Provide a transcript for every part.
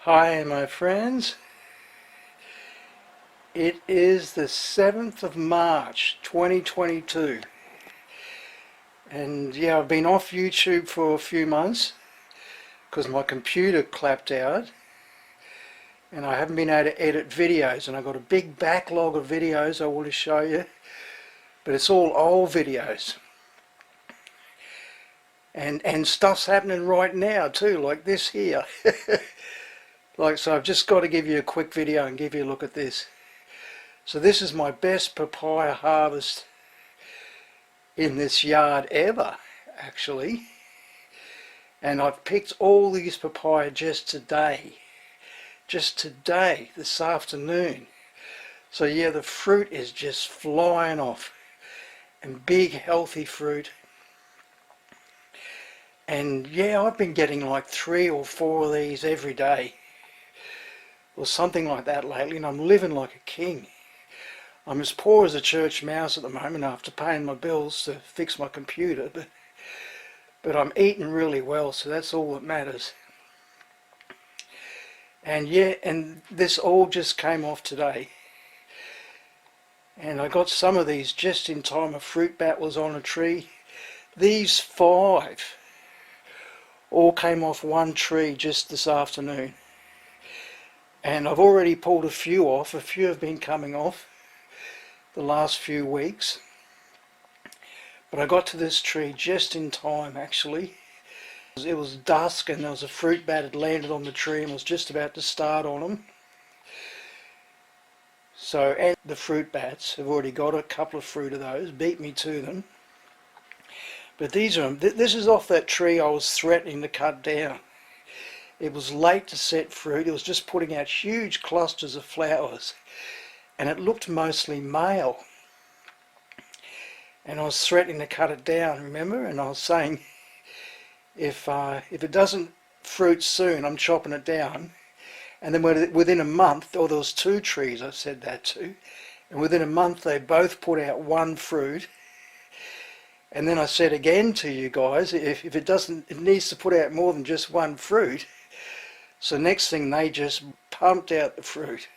Hi my friends, it is the 7th of March 2022 and yeah, I've been off YouTube for a few months because my computer clapped out and I haven't been able to edit videos, and I've got a big backlog of videos I want to show you, but it's all old videos and stuff's happening right now too, like this here. So I've just got to give you a quick video and give you a look at this. So this is my best papaya harvest in this yard ever, actually, and I've picked all these papaya just today, this afternoon. So yeah, the fruit is just flying off, and big healthy fruit. And yeah, I've been getting like 3 or 4 of these every day or something like that lately, and I'm living like a king. I'm as poor as a church mouse at the moment after paying my bills to fix my computer, but I'm eating really well, so that's all that matters. And yeah, and this all just came off today. And I got some of these just in time. A fruit bat was on a tree. These 5 all came off one tree just this afternoon. And I've already pulled a few off. A few have been coming off the last few weeks. But I got to this tree just in time, actually. It was dusk and there was a fruit bat had landed on the tree and was just about to start on them. So, and the fruit bats have already got a couple of fruit of those, beat me to them. But these are, this is off that tree I was threatening to cut down. It was late to set fruit. It was just putting out huge clusters of flowers, and it looked mostly male. And I was threatening to cut it down, remember? And I was saying, if it doesn't fruit soon, I'm chopping it down. And then within a month, or there was 2 trees I said that to, and within a month they both put out 1 fruit. And then I said again to you guys, if it doesn't, it needs to put out more than just 1 fruit. So next thing, they just pumped out the fruit.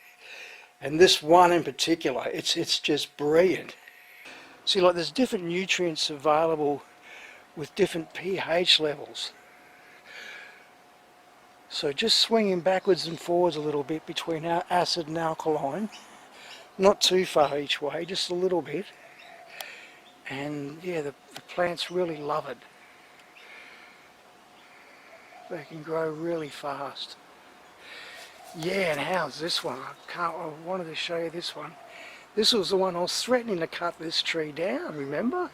And this one in particular, it's just brilliant. See, like there's different nutrients available with different pH levels. So just swinging backwards and forwards a little bit between acid and alkaline. Not too far each way, just a little bit. And yeah, the plants really love it. They can grow really fast. Yeah, and how's this one? I wanted to show you this one. This was the one I was threatening to cut this tree down, remember?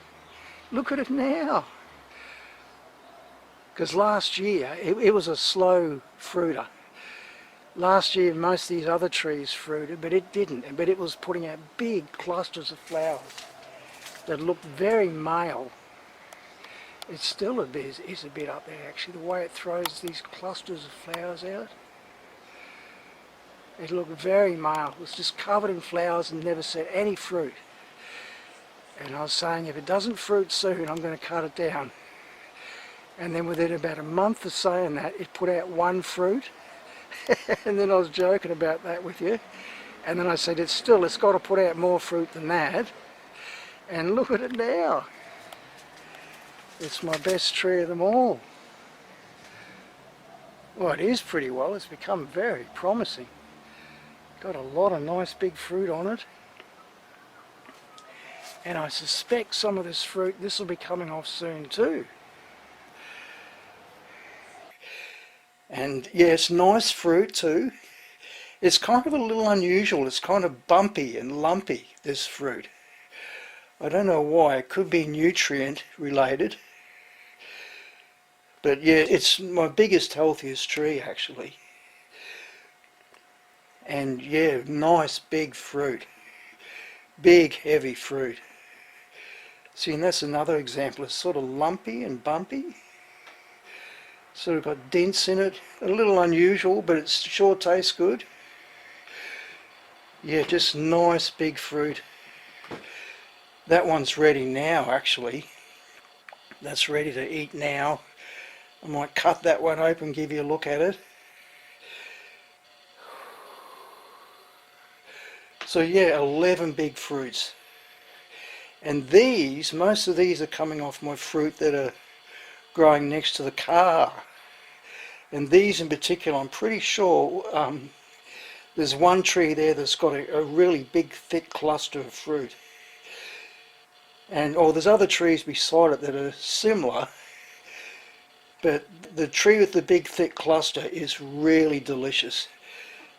Look at it now. Because last year, it was a slow fruiter. Last year, most of these other trees fruited, but it didn't. But it was putting out big clusters of flowers that looked very male. It still is a bit up there, actually, the way it throws these clusters of flowers out. It looked very male. It was just covered in flowers and never set any fruit. And I was saying, if it doesn't fruit soon, I'm going to cut it down. And then within about a month of saying that, it put out 1 fruit. And then I was joking about that with you. And then I said, it's got to put out more fruit than that. And look at it now. It's my best tree of them all. Well, it is pretty well. It's become very promising. Got a lot of nice big fruit on it. And I suspect some of this fruit, this will be coming off soon too. And yeah, it's nice fruit too. It's kind of a little unusual. It's kind of bumpy and lumpy, this fruit. I don't know why. It could be nutrient related. But yeah, it's my biggest, healthiest tree actually. And yeah, nice big fruit. Big heavy fruit. See, and that's another example. It's sort of lumpy and bumpy. Sort of got dents in it. A little unusual, but it sure tastes good. Yeah, just nice big fruit. That one's ready now actually. That's ready to eat now. I might cut that one open, give you a look at it. So yeah, 11 big fruits. And these, most of these are coming off my fruit that are growing next to the car. And these in particular, I'm pretty sure there's one tree there that's got a really big thick cluster of fruit. And there's other trees beside it that are similar, but the tree with the big thick cluster is really delicious.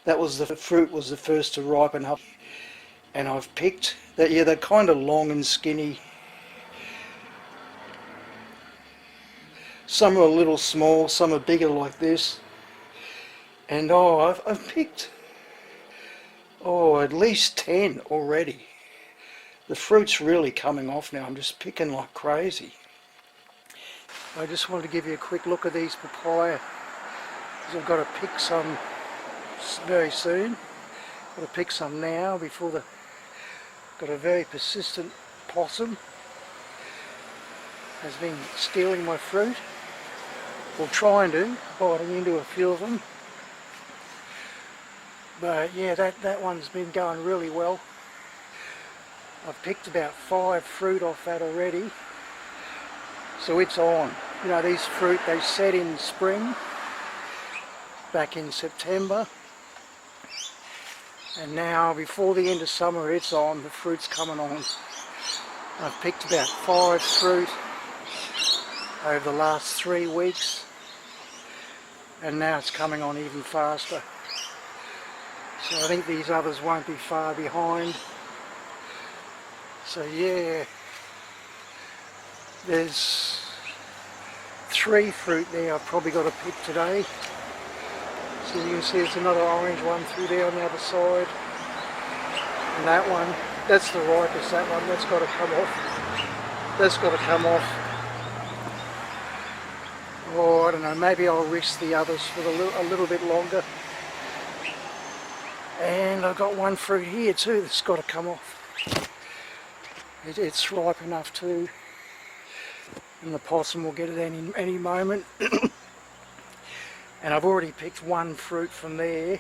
That was the fruit was the first to ripen up, and I've picked that. Yeah, they're kind of long and skinny. Some are a little small, some are bigger like this. And I've picked at least 10 already. The fruit's really coming off now. I'm just picking like crazy. I just wanted to give you a quick look at these papaya, because I've got to pick some very soon. Got to pick some now before got a very persistent possum has been stealing my fruit, or trying to, biting into a few of them. But yeah, that one's been going really well. I've picked about 5 fruit off that already, so it's on. You know, these fruit, they set in spring, back in September, and now before the end of summer it's on, the fruit's coming on. I've picked about 5 fruit over the last 3 weeks, and now it's coming on even faster. So I think these others won't be far behind. So yeah, there's 3 fruit there I've probably got to pick today. So you can see there's another orange one through there on the other side. And that one, that's the ripest, that one, that's got to come off. That's got to come off. Oh, I don't know, maybe I'll risk the others for a little bit longer. And I've got one fruit here too that's got to come off. It's ripe enough too, and the possum will get it any moment. And I've already picked 1 fruit from there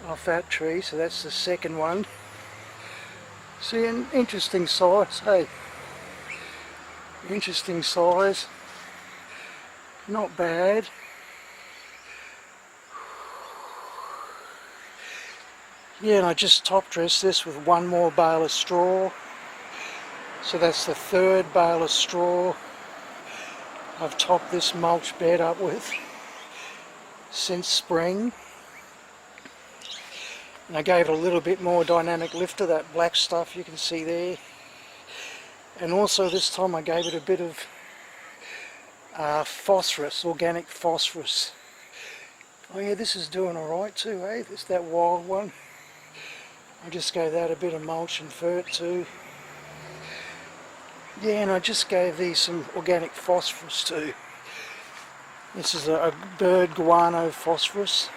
off that tree, so that's the second one. See, an interesting size, hey? Interesting size, not bad. Yeah, and I just top dressed this with 1 more bale of straw. So that's the 3rd bale of straw I've topped this mulch bed up with since spring. And I gave it a little bit more dynamic lift to that black stuff you can see there. And also this time I gave it a bit of phosphorus, organic phosphorus. Oh yeah, this is doing alright too, eh? This that wild one. I just gave that a bit of mulch and fert too. Yeah, and I just gave these some organic phosphorus too. This is a bird guano phosphorus.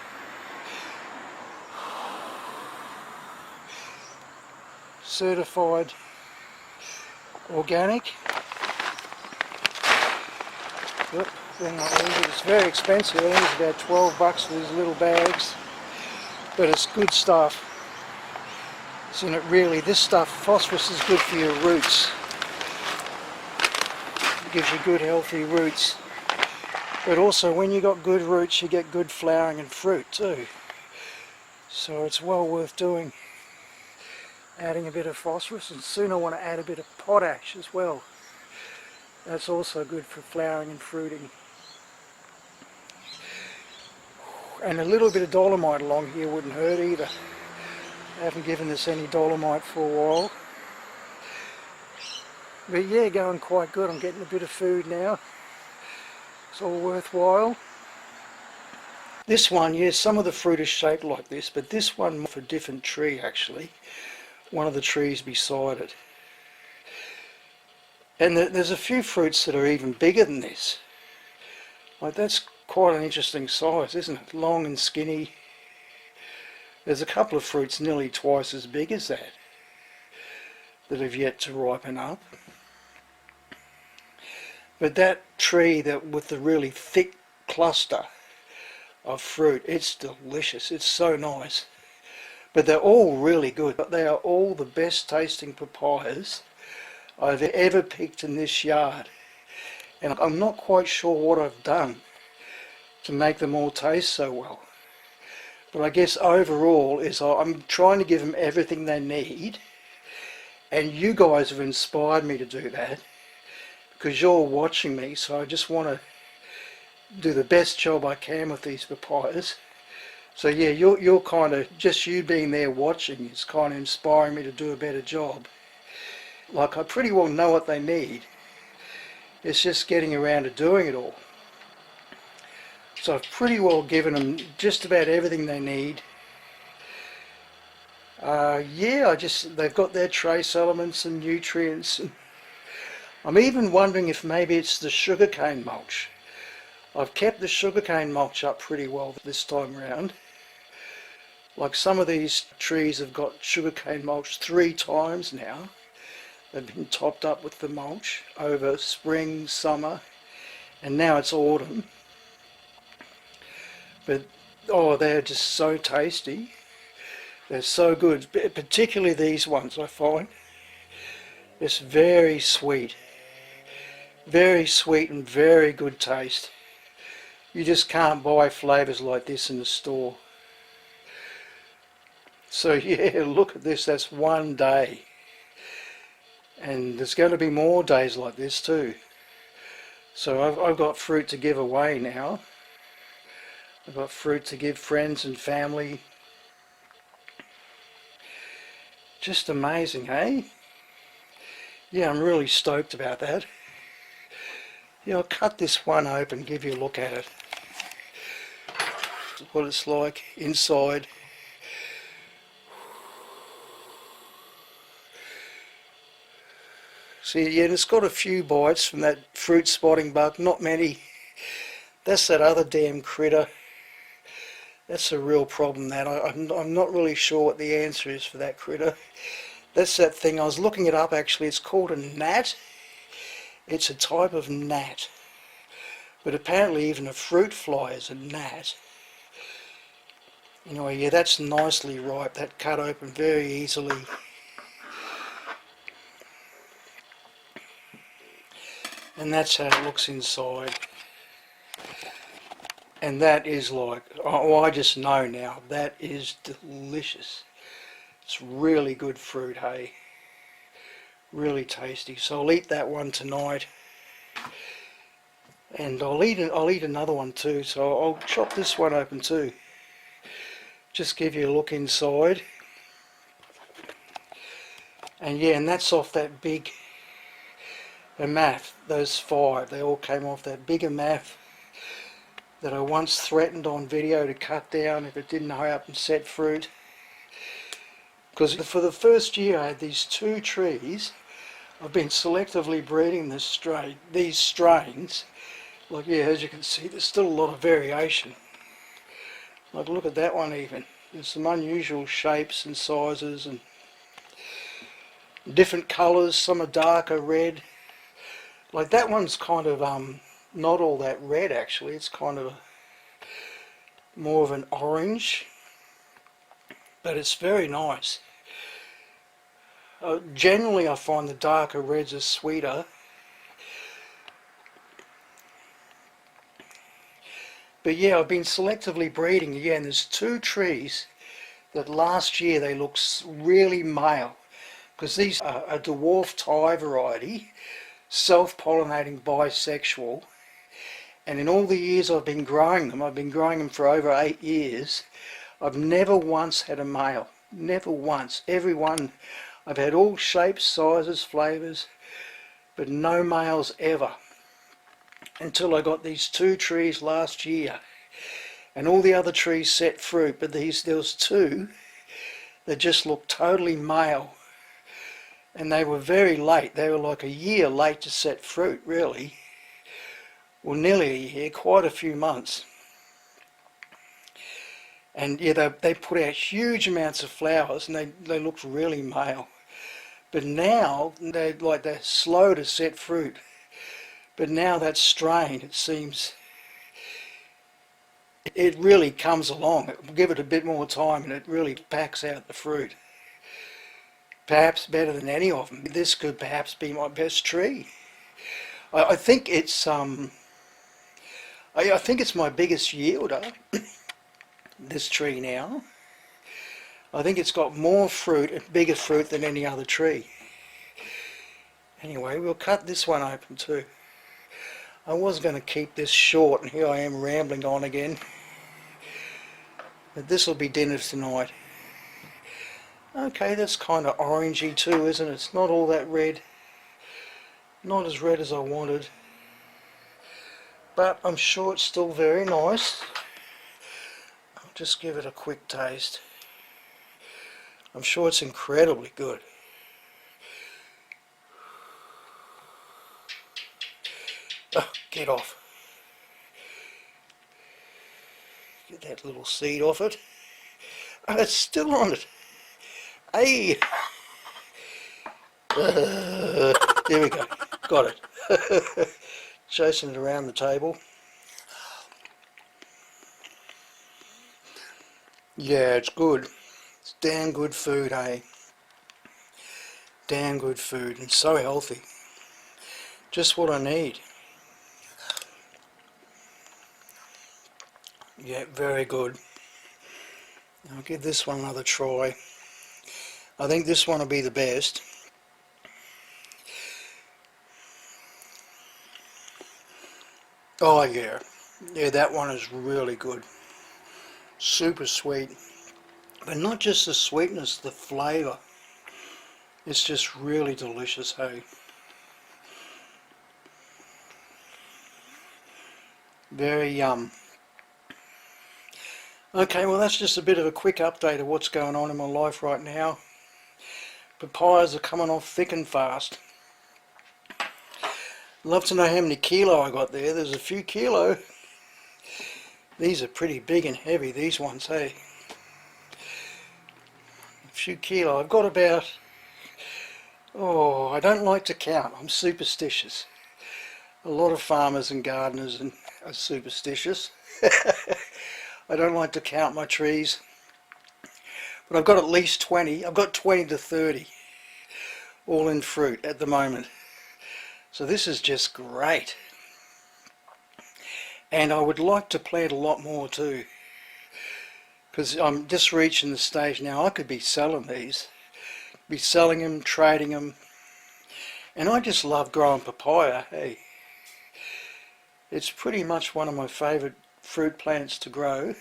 Certified organic. Yep, it's very expensive. I think it's about 12 bucks for these little bags. But it's good stuff. So really, this stuff, phosphorus, is good for your roots. It gives you good healthy roots. But also when you got good roots you get good flowering and fruit too. So it's well worth doing. Adding a bit of phosphorus, and soon I want to add a bit of potash as well. That's also good for flowering and fruiting. And a little bit of dolomite along here wouldn't hurt either. I haven't given this any dolomite for a while. But yeah, going quite good. I'm getting a bit of food now. It's all worthwhile. This one, yes, some of the fruit is shaped like this, but this one for a different tree actually. One of the trees beside it. And there's a few fruits that are even bigger than this. Like that's quite an interesting size, isn't it? Long and skinny. There's a couple of fruits nearly twice as big as that have yet to ripen up. But that tree with the really thick cluster of fruit, it's delicious. It's so nice. But they're all really good. But they are all the best tasting papayas I've ever picked in this yard. And I'm not quite sure what I've done to make them all taste so well. But I guess overall is I'm trying to give them everything they need. And you guys have inspired me to do that, because you're watching me, so I just want to do the best job I can with these papayas. So yeah, you're kind of, just you being there watching is kind of inspiring me to do a better job. Like, I pretty well know what they need. It's just getting around to doing it all. So I've pretty well given them just about everything they need. Yeah, they've got their trace elements and nutrients. I'm even wondering if maybe it's the sugarcane mulch. I've kept the sugarcane mulch up pretty well this time round. Like, some of these trees have got sugarcane mulch 3 times now. They've been topped up with the mulch over spring, summer, and now it's autumn. But oh, they're just so tasty. They're so good, particularly these ones, I find. It's very sweet and very good taste. You just can't buy flavours like this in the store. So yeah, look at this, that's one day. And there's going to be more days like this too. So I've got fruit to give away now. I've got fruit to give friends and family. Just amazing, eh? Yeah, I'm really stoked about that. Yeah, I'll cut this one open, give you a look at it. What it's like inside. See, yeah, and it's got a few bites from that fruit spotting bug, not many. That's that other damn critter. That's a real problem, that. I'm not really sure what the answer is for that critter. That's that thing, I was looking it up actually, it's called a gnat. It's a type of gnat. But apparently even a fruit fly is a gnat. Anyway, yeah, that's nicely ripe. That cut open very easily. And that's how it looks inside. And that is like, oh, I just know now, that is delicious. It's really good fruit, hey. Really tasty. So I'll eat that one tonight. And I'll eat another one too. So I'll chop this one open too. Just give you a look inside. And yeah, and that's off that big amath, those 5. They all came off that big amath that I once threatened on video to cut down if it didn't hurry up and set fruit. Because for the first year I had these 2 trees. I've been selectively breeding these strains. Like, yeah, as you can see, there's still a lot of variation. Like, look at that one even. There's some unusual shapes and sizes and different colours. Some are darker red. Like, that one's kind of not all that red actually. It's kind of more of an orange. But it's very nice. Generally I find the darker reds are sweeter. But yeah, I've been selectively breeding again. There's 2 trees that last year they look really male, because these are a dwarf Thai variety, self-pollinating, bisexual. And in all the years I've been growing them for over 8 years, I've never once had a male. Never once. Every one, I've had all shapes, sizes, flavours, but no males ever. Until I got these 2 trees last year. And all the other trees set fruit, but there was 2 that just looked totally male. And they were very late. They were like a year late to set fruit, really. Well, nearly a year, quite a few months. And yeah, they put out huge amounts of flowers, and they looked really male. But now they're slow to set fruit. But now that strain, it seems, it really comes along. Give it a bit more time and it really packs out the fruit. Perhaps better than any of them. This could perhaps be my best tree. I think it's I think it's my biggest yielder, this tree now. I think it's got more fruit and bigger fruit than any other tree. Anyway, we'll cut this one open too. I was going to keep this short, and here I am rambling on again. But this will be dinner tonight. Okay, that's kind of orangey too, isn't it? It's not all that red. Not as red as I wanted. But I'm sure it's still very nice. I'll just give it a quick taste. I'm sure it's incredibly good. Oh, get off. Get that little seed off it. Oh, it's still on it. Hey! There we go. Got it. Chasing it around the table. Yeah, it's good. It's damn good food, hey? Damn good food and so healthy. Just what I need. Yeah, very good. I'll give this one another try. I think this one will be the best. Oh yeah. Yeah, that one is really good. Super sweet. But not just the sweetness, the flavour. It's just really delicious, hey? Very yum. Okay, well that's just a bit of a quick update of what's going on in my life right now. Papayas are coming off thick and fast. Love to know how many kilo I got there. There's a few kilo. These are pretty big and heavy, these ones, hey? A few kilo. I've got about... Oh, I don't like to count. I'm superstitious. A lot of farmers and gardeners are superstitious. I don't like to count my trees. But I've got at least 20. I've got 20 to 30 all in fruit at the moment. So this is just great. And I would like to plant a lot more too. Because I'm just reaching the stage now I could be selling these. Be selling them, trading them. And I just love growing papaya, hey. It's pretty much one of my favourite fruit plants to grow.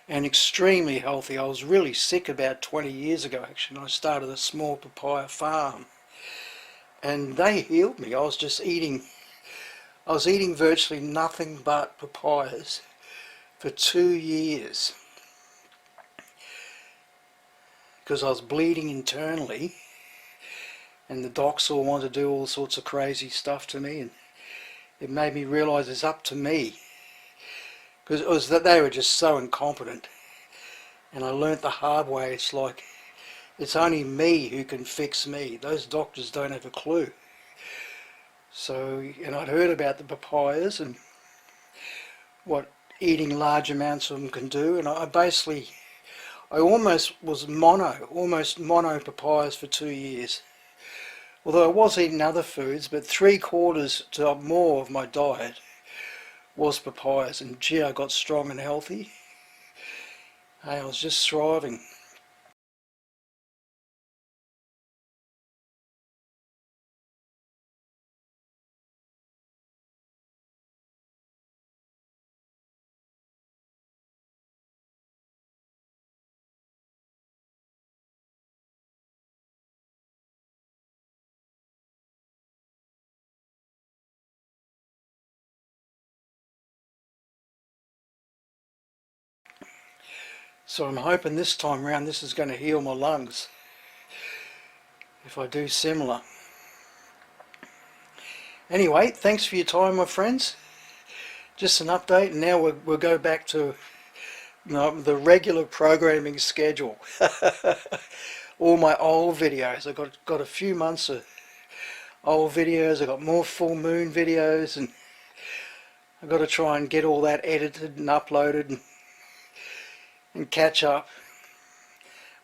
And extremely healthy. I was really sick about 20 years ago actually, and I started a small papaya farm. And they healed me. I was eating virtually nothing but papayas for 2 years. Because I was bleeding internally. And the docs all wanted to do all sorts of crazy stuff to me, and it made me realise it's up to me, because it was that they were just so incompetent. And I learnt the hard way. It's like it's only me who can fix me. Those doctors don't have a clue. So, and I'd heard about the papayas and what eating large amounts of them can do, and I almost was mono papayas for 2 years. Although I was eating other foods, but 3/4 to more of my diet was papayas, and gee, I got strong and healthy. Hey, I was just thriving. So I'm hoping this time round this is going to heal my lungs if I do similar. Anyway, thanks for your time, my friends. Just an update, and now we'll go back to the regular programming schedule. All my old videos. I've got a few months of old videos, I've got more full moon videos, and I've got to try and get all that edited and uploaded and catch up.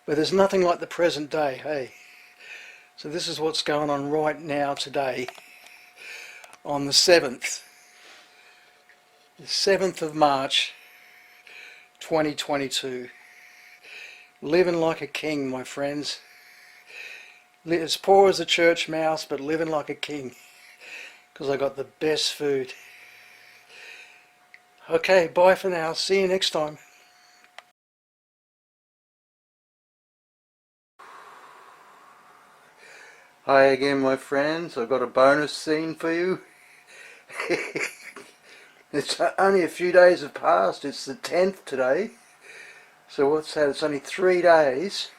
But there's nothing like the present day, hey. So this is what's going on right now today on the 7th of March 2022. Living like a king, my friends. As poor as a church mouse, but living like a king, because I got the best food. Okay, bye for now. See you next time. Hi again, my friends. I've got a bonus scene for you. It's only a few days have passed. It's the 10th today. So what's that? It's only 3 days.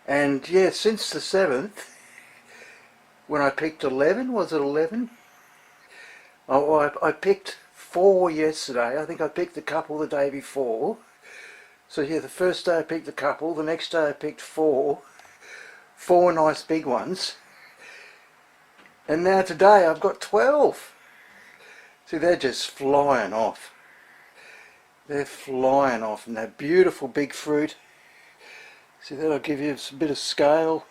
And yeah, since the 7th, when I picked 11, was it 11? Oh, I picked 4 yesterday. I think I picked a couple the day before. So yeah, the first day I picked a couple, the next day I picked 4. 4 nice big ones. And now today I've got 12. See, they're just flying off. They're flying off, and they're beautiful big fruit. See, that'll give you a bit of scale.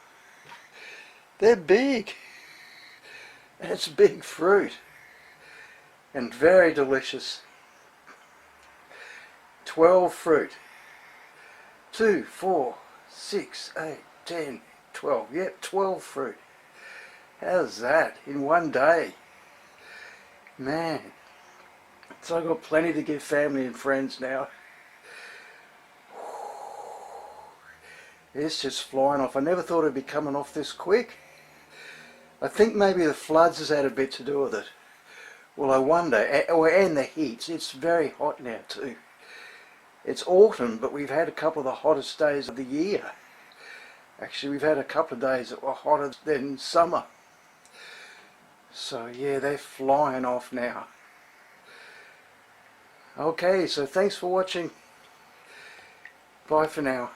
They're big. It's big fruit. And very delicious. 12 fruit. 2, 4, 6, 8, 10, 12. Yep, 12 fruit. How's that in one day? Man. So I've got plenty to give family and friends now. It's just flying off. I never thought it'd be coming off this quick. I think maybe the floods has had a bit to do with it. Well, I wonder. And the heat. It's very hot now too. It's autumn, but we've had a couple of the hottest days of the year. Actually, we've had a couple of days that were hotter than summer. So yeah, they're flying off now. Okay, so thanks for watching. Bye for now.